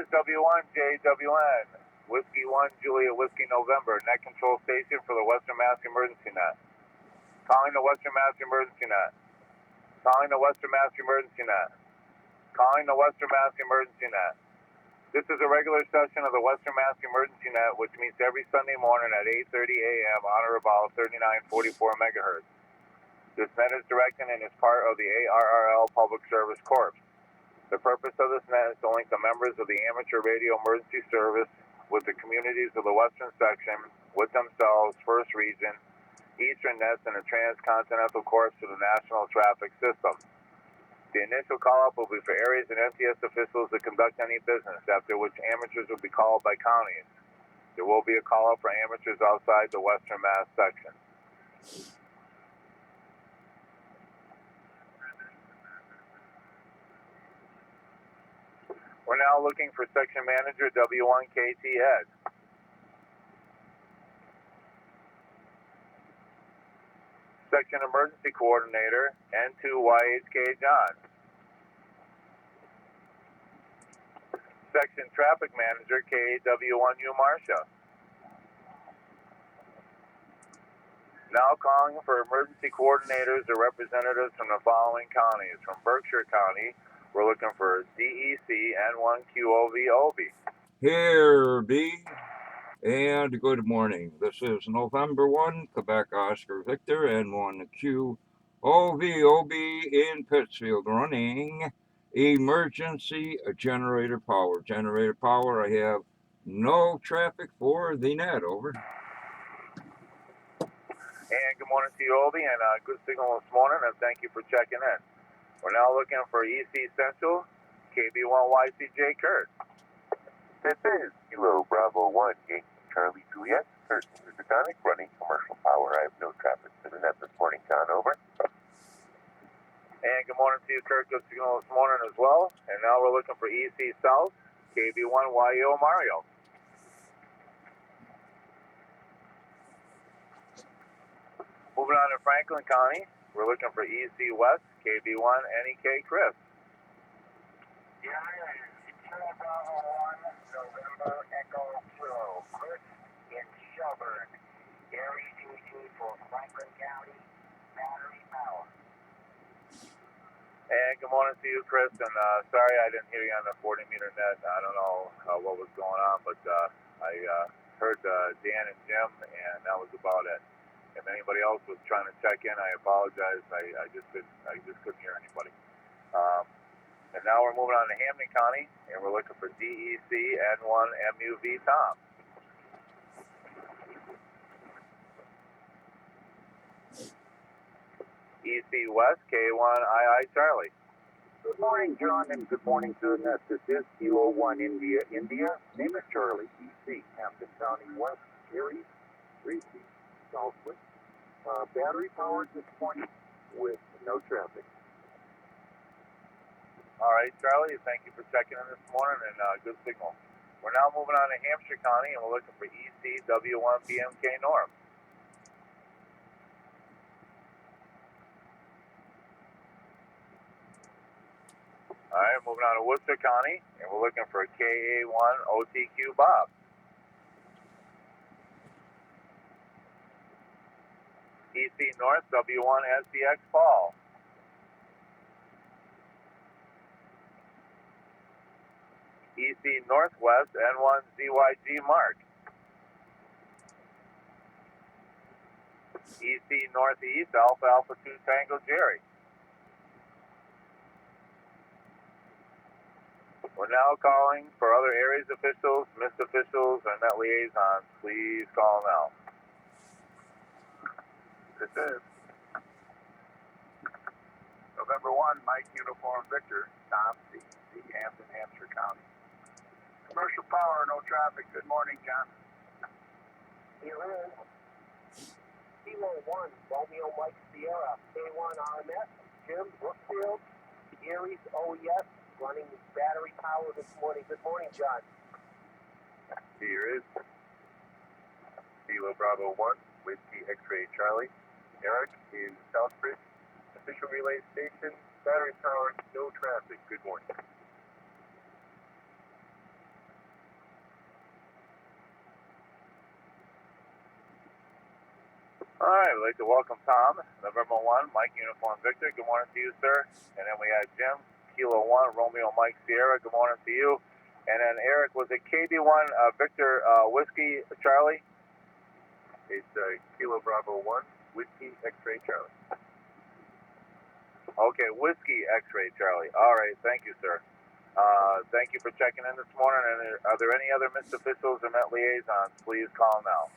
is W1JWN, Whiskey 1, Juliet Whiskey November, net control station for the Western Mass Emergency Net. Calling the Western Mass Emergency Net. Calling the Western Mass Emergency Net. Calling the Western Mass Emergency Net. This is a regular session of the Western Mass Emergency Net, which meets every Sunday morning at 8:30 a.m. on or about 3944 megahertz. This net is directed and is part of the ARRL Public Service Corps. The purpose of this net is to link the members of the Amateur Radio Emergency Service with the communities of the Western Section, with themselves, First Region, Eastern Nets, and the Transcontinental Corps to the National Traffic System. The initial call-up will be for areas and MTS officials that conduct any business, after which amateurs will be called by counties. There will be a call-up for amateurs outside the Western Mass section. We're now looking for Section Manager W1KT Ed. Section Emergency Coordinator N2YHK John. Section Traffic Manager KW1U Marcia. Now calling for emergency coordinators or representatives from the following counties. From Berkshire County, we're looking for DEC N1QOVOB. Here, B. And good morning. This is November 1, Quebec Oscar Victor, N1QOVOB in Pittsfield, running emergency generator power. Generator power, I have no traffic for the net, over. And good morning to you, Obi, and good signal this morning, and thank you for checking in. We're now looking for EC Central, KB1YCJ Kurt. This is Kilo Bravo 1, Yankee Charlie Juliet, Kurt Intertonic, running commercial power. I have no traffic to the net this morning, John, over. And good morning to you, Kurt. Good signal this morning as well. And now we're looking for EC South, KB1YO Mario. Moving on to Franklin County, we're looking for EC West, KB1NEK Chris. Yeah, Kilo Bravo 1, November Echo Kilo, Chris in Shelburne, Area DD for Franklin County, battery power. And good morning to you, Chris. And sorry I didn't hear you on the 40-meter net. I don't know what was going on, but I heard Dan and Jim, and that was about it. If anybody else was trying to check in, I apologize. I just couldn't hear anybody. And now we're moving on to Hamden County, and we're looking for DEC N1MUV Tom. EC West K1II Charlie. Good morning, John, and good morning to the net. This is Kilo 1 India. Name is Charlie, EC, Hampton County West, Erie, 3C, Southwest. Battery powered this morning with no traffic. All right, Charlie, thank you for checking in this morning, and good signal. We're now moving on to Hampshire County, and we're looking for EC W1BMK Norm. All right, moving on to Worcester County, and we're looking for KA1OTQ Bob. EC North W1SCX Paul. EC Northwest N1ZYG Mark. EC Northeast Alpha Alpha 2 Tango Jerry. We're now calling for other areas officials, missed officials, and net liaisons. Please call now. This is November 1, Mike Uniform Victor, Tom C. Hampton, Hampshire County. Commercial power, no traffic. Good morning, John. Here is Kilo 1, Romeo Mike Sierra, K1 RMS, Jim Brookfield, Erie's OES, running battery power this morning. Good morning, John. Here is Kilo Bravo 1, Whiskey X-Ray Charlie. Eric in Southbridge, official relay station, battery powered, no traffic. Good morning. All right, we'd like to welcome Tom, November 1, Mike Uniform Victor. Good morning to you, sir. And then we had Jim, Kilo 1, Romeo Mike Sierra. Good morning to you. And then Eric, was it KD1 Victor Whiskey Charlie? It's Kilo Bravo 1, Whiskey X-Ray Charlie. Okay, Whiskey X-Ray Charlie. All right, thank you, sir. Thank you for checking in this morning. And are there any other missed officials or Met liaisons? Please call now.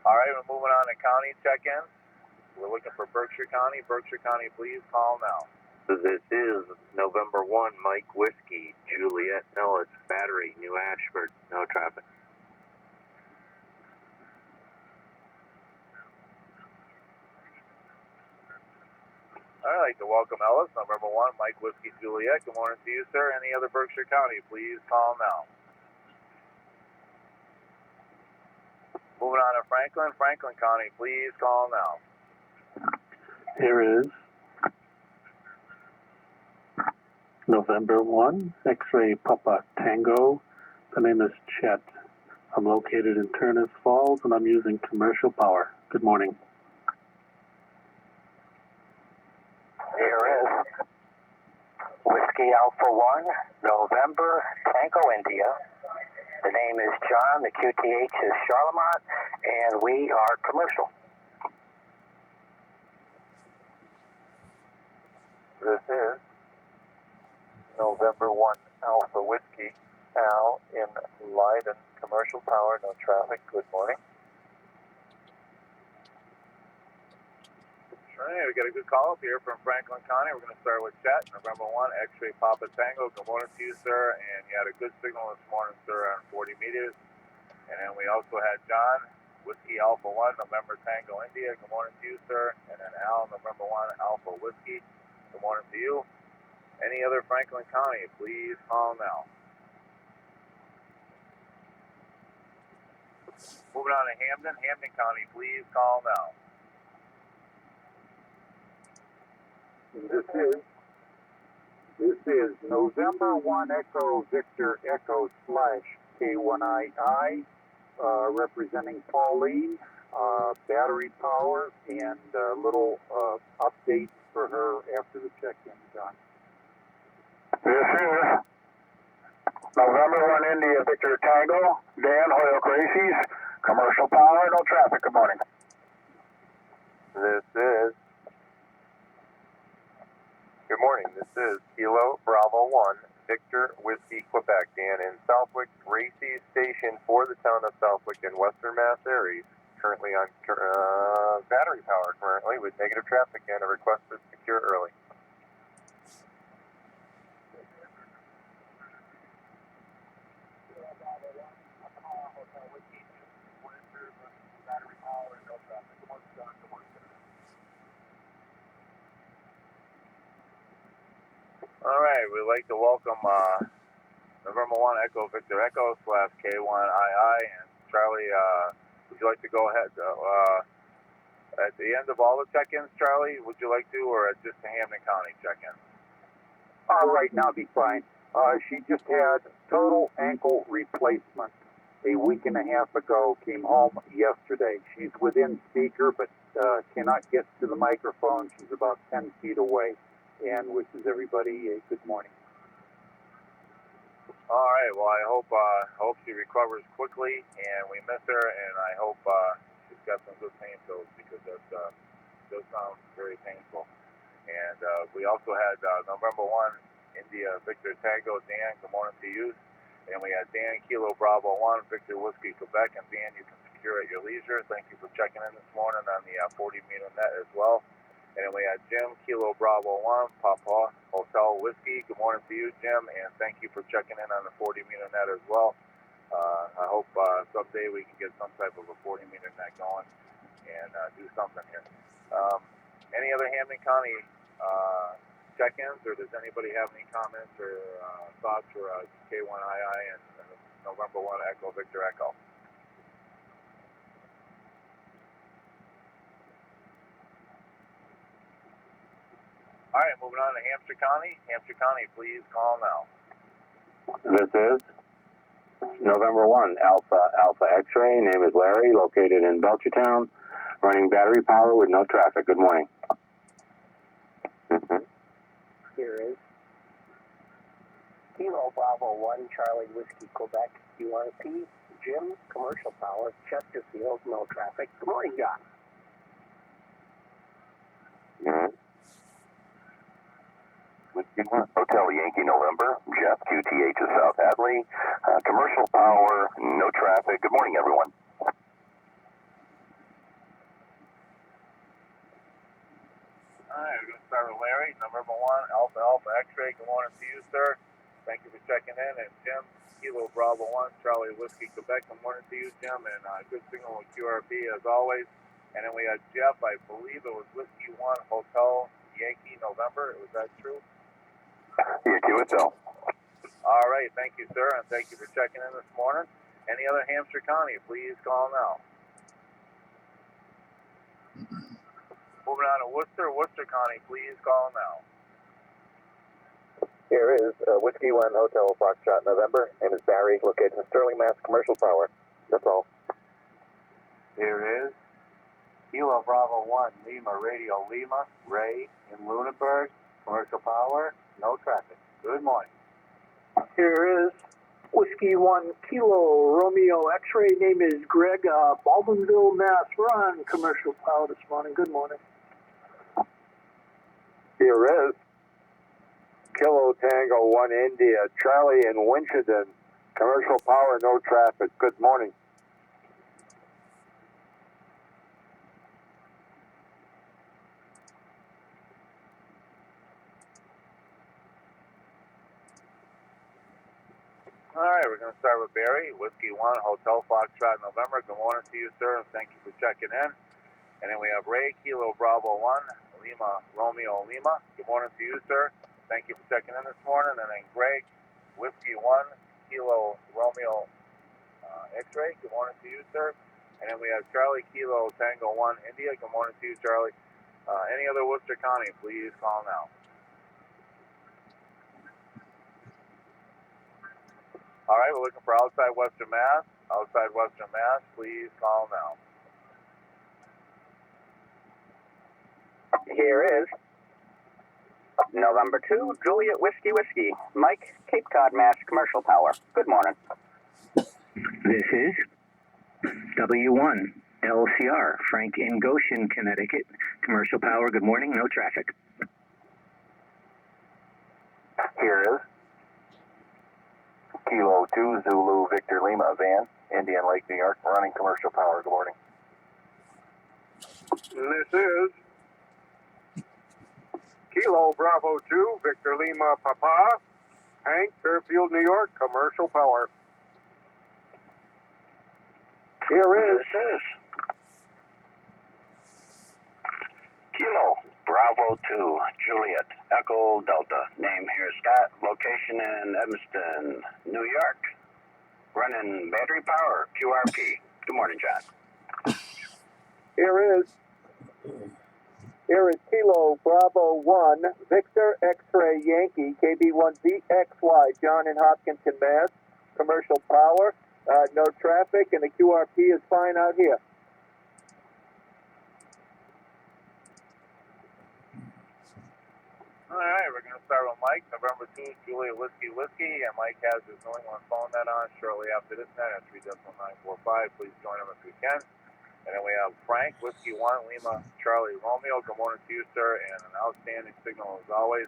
All right, we're moving on to county check-ins. We're looking for Berkshire County. Berkshire County, please call now. This is November 1, Mike Whiskey, Juliet Ellis, Battery, New Ashford, no traffic. I'd like to welcome Ellis, November 1, Mike Whiskey Juliet. Good morning to you, sir. Any other Berkshire County, please call now. Moving on to Franklin. Franklin County, please call now. Here is November 1, X-Ray Papa Tango. The name is Chet. I'm located in Turners Falls and I'm using commercial power. Good morning. Here is Whiskey Alpha 1, November, Tango, India. The name is John, the QTH is Charlemont, and we are commercial. This is November 1, Alpha Whiskey, Al in Leiden, commercial power, no traffic. Good morning. All right, we got a good call up here from Franklin County. We're going to start with Chet, November 1, X-Ray Papa Tango. Good morning to you, sir. And you had a good signal this morning, sir, on 40 meters. And then we also had John, Whiskey Alpha 1, November Tango India. Good morning to you, sir. And then Al, November 1, Alpha Whiskey. Good morning to you. Any other Franklin County, please call now. Moving on to Hamden. Hamden County, please call now. This is November 1 Echo Victor Echo / K1II, representing Pauline, battery power, and a little update for her after the check-in, John. This is November 1 India Victor Tango, Dan Hoyle Gracie's, commercial power, no traffic. Good morning. This is Good morning. This is Kilo Bravo 1, Victor Whiskey Quebec, Dan in Southwick, Gracie's station for the town of Southwick in Western Mass Aries, currently on battery power currently with negative traffic and a request to secure early. All right, we'd like to welcome November 1 Echo Victor Echo / K1II. And Charlie, would you like to go ahead at the end of all the check-ins, Charlie? Would you like to, or at just the Hamden County check-in? All right, now be fine. She just had total ankle replacement a week and a half ago, came home yesterday. She's within speaker, but cannot get to the microphone. She's about 10 feet away, and wishes everybody a good morning. All right, well, I hope she recovers quickly, and we miss her, and I hope she's got some good pain pills, because that does sound very painful. And we also had November 1 India Victor Tango, Dan, good morning to you. And we had Dan Kilo Bravo 1 Victor Whiskey Quebec, and Dan, you can secure at your leisure. Thank you for checking in this morning on the 40 meter net as well. And then we had Jim Kilo Bravo 1 Papa Hotel Whiskey. Good morning to you, Jim, and thank you for checking in on the 40 meter net as well. I hope someday we can get some type of a 40 meter net going and do something here. Any other Hamden County check-ins, or does anybody have any comments or thoughts for K1II and November 1 Echo Victor Echo? All right, moving on to Hampshire County. Hampshire County, please call now. This is November 1, Alpha X-ray. Name is Larry, located in Belchertown. Running battery power with no traffic. Good morning. Here is Kilo Bravo 1, Charlie Whiskey, Quebec, QRP, Jim, commercial power, Chesterfield, no traffic. Good morning, John. Whiskey 1, Hotel Yankee November, Jeff, QTH of South Hadley. Commercial power, no traffic. Good morning, everyone. Alright, we're going to start with Larry, November 1, Alpha X-ray. Good morning to you, sir. Thank you for checking in. And Jim, Kilo Bravo 1, Charlie Whiskey, Quebec. Good morning to you, Jim. And good signal with QRP as always. And then we had Jeff, I believe it was Whiskey 1, Hotel Yankee November. Was that true? Yeah, QSL. All right, thank you, sir. And thank you for checking in this morning. Any other Hampshire County, please call now. Moving on to Worcester County, please call now. Here is Whiskey 1 Hotel Foxtrot November. Name is Barry, located in Sterling, Mass. Commercial power. That's all. Here is Kilo Bravo 1, Lima Radio Lima, Ray in Lunenburg, commercial power, no traffic. Good morning. Here is Whiskey 1 Kilo Romeo X-ray. Name is Greg, Baldwinville, Mass. We're on commercial power this morning. Good morning. Here is Kilo Tango 1 India, Charlie in Winchendon. Commercial power, no traffic. Good morning. All right, we're going to start with Barry, Whiskey 1, Hotel Foxtrot November. Good morning to you, sir, and thank you for checking in. And then we have Ray, Kilo Bravo 1, Lima Romeo Lima. Good morning to you, sir. Thank you for checking in this morning. And then Greg, Whiskey 1, Kilo Romeo X-ray. Good morning to you, sir. And then we have Charlie, Kilo Tango 1 India. Good morning to you, Charlie. Any other Worcester County, please call now. All right, we're looking for outside Western Mass. Outside Western Mass, please call now. Here is November 2, Juliet Whiskey, Mike, Cape Cod, Mass. Commercial power. Good morning. This is W1 LCR, Frank in Goshen, Connecticut. Commercial power, good morning, no traffic. Here is Kilo 2 Zulu Victor Lima van, Indian Lake, New York, running commercial power. Good morning. This is Kilo Bravo 2, Victor Lima Papa, Hank, Fairfield, New York, commercial power. Here is Kilo Bravo 2, Juliet, Echo Delta. Name here is Scott, location in Evanston, New York. Running battery power, QRP. Good morning, John. Here is Kilo Bravo 1, Victor X-ray Yankee, KB1VXY, John in Hopkinton, Mass. Commercial power, no traffic, and the QRP is fine out here. All right, we're going to start with Mike, November 2, Juliet Whiskey, and Mike has his New England phone net on shortly after this net at 3.945. Please join him if you can. And then we have Frank, Whiskey 1, Lima, Charlie Romeo. Good morning to you, sir, and an outstanding signal as always.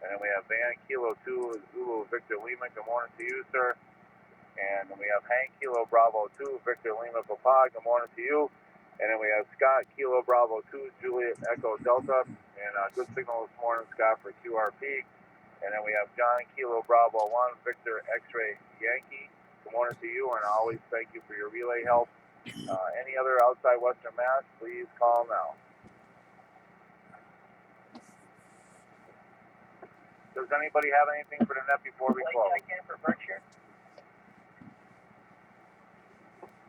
And then we have Van, Kilo 2, Zulu, Victor Lima. Good morning to you, sir. And then we have Hank, Kilo Bravo 2, Victor Lima Papa. Good morning to you. And then we have Scott, Kilo Bravo 2, Juliet Echo Delta. And good signal this morning, Scott, for QRP. And then we have John, Kilo Bravo 1, Victor X-ray Yankee. Good morning to you, and I always thank you for your relay help. Any other outside Western Mass, please call now. Does anybody have anything for the net before we close?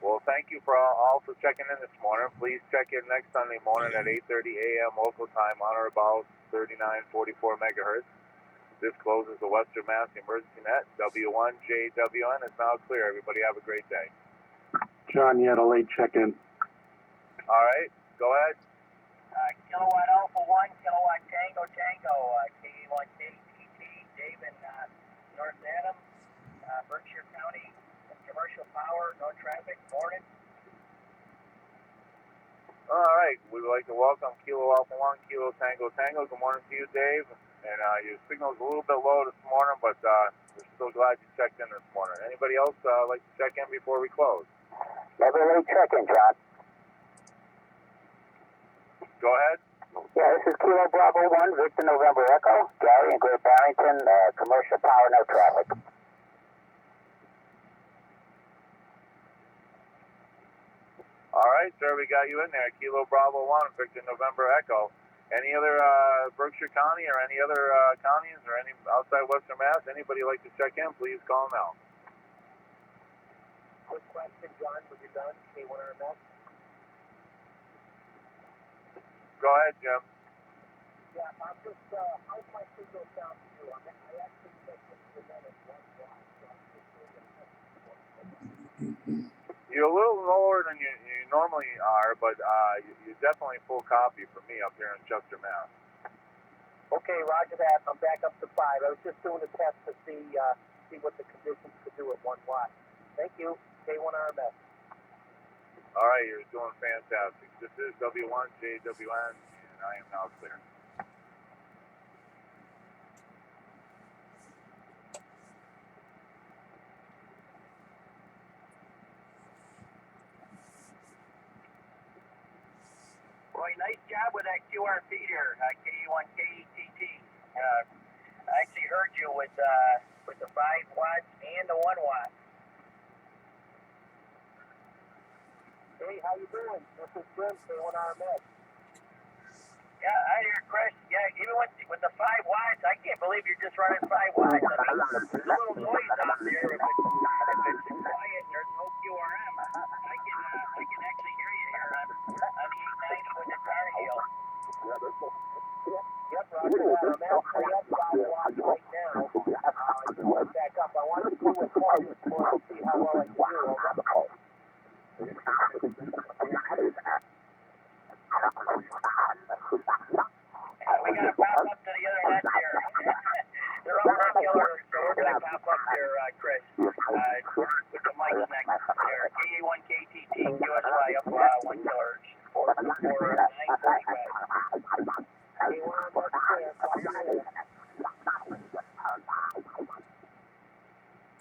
Well, thank you for all for checking in this morning. Please check in next Sunday morning at 8:30 a.m. local time on or about 3944 megahertz. This closes the Western Mass Emergency Net. W1JWN is now clear. Everybody have a great day. John, you had a late check-in. All right, go ahead. Kilowatt Alpha 1, Kilowatt Tango Tango, KE1KTT, Dave in North Adam, Berkshire County, commercial power, no traffic, morning. All right, we'd like to welcome Kilo Alpha 1, Kilo Tango Tango. Good morning to you, Dave. And your signal's a little bit low this morning, but we're still glad you checked in this morning. Anybody else like to check in before we close? Never late check-in, John. Go ahead. Yeah, this is Kilo Bravo 1, Victor November Echo, Gary in Great Barrington, commercial power, no traffic. All right, sir, we got you in there. Kilo Bravo 1, Victor November Echo. Any other Berkshire County or any other counties or any outside Western Mass? Anybody like to check in? Please call now. Quick question, John, when you're done, K1RMS. Go ahead, Jim. Yeah, I'm just, how's my signal sound to you? I actually checked the net at 1 watt, so I'm just You're a little lower than you normally are, but you're definitely full copy for me up here in Chester, Mass. Okay, roger that. I'm back up to 5. I was just doing a test to see what the conditions could do at 1 watt. Thank you. K1RMS. All right, you're doing fantastic. This is W1JWN, and I am now clear. Roy, nice job with that QR feeder, KE1KTT. I actually heard you with the 5 watts and the 1 watt. Hey, how you doing? This is Jim, K1RMS. Yeah, I hear Chris. Yeah, even with the 5 watts, I can't believe you're just running 5 watts. I mean, there's a little noise out there. If it's quiet and there's no QRM, I can actually hear you here on the 890 with the car heel. Yep, roger that. I'm actually up 5 watts right now. I just went back up. I wanted to see what call this morning to see how well I can hear. We gotta pop up to the other net there. They're all regular, so we're gonna pop up there, Chris.